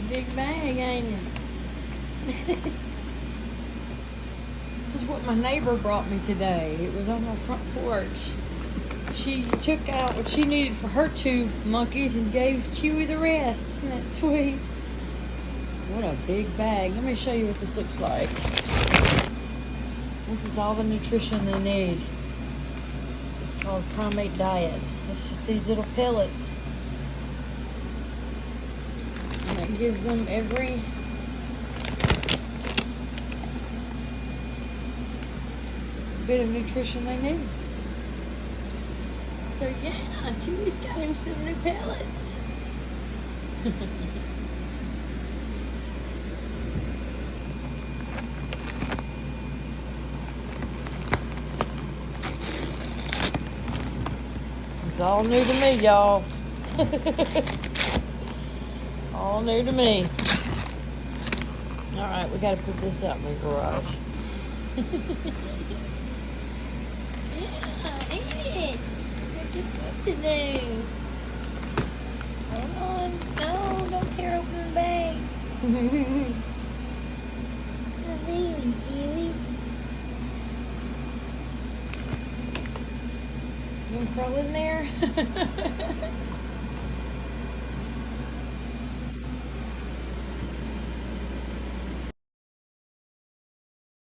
big bag, ain't it? This is what my neighbor brought me today. It was on my front porch. She took out what she needed for her 2 monkeys and gave Chuey the rest. Isn't that sweet? What a big bag. Let me show you what this looks like. This is all the nutrition they need. It's called primate diet. It's just these little pellets. And it gives them every bit of nutrition they need. So yeah, Chuey's got him some new pellets. It's all new to me, y'all. All new to me. All right, we got to put this out in the garage. Yeah, eat it. What to do? Hold on. No, don't tear open the bag. Not leaving, Chuey. You want to crawl in there?